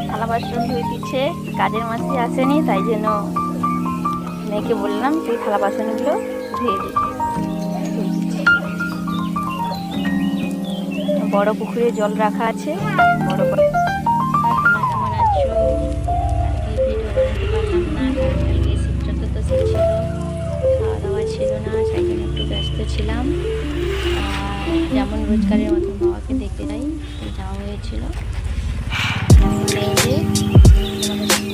থালা বাসন ধুয়ে দিচ্ছে, কাজের মাসি আসেনি, তাই জন্য মেয়েকে বললাম তুই থালা বাসনগুলো ধুয়ে দিচ্ছি। বড় পুকুরে জল রাখা আছে, বড় তোমরা কেমন আছো? আজকে ভিডিও বানাতে পারলাম না, কারণ কালকে শিব চতুর্দশী ছিল, খাওয়া দাওয়া ছিল না, সেই জন্য একটু ব্যস্ত ছিলাম। যেমন রোজগারের মতন বাবাকে দেখতে যাই, যাওয়া হয়েছিল। এই যে তোমাদের সামনে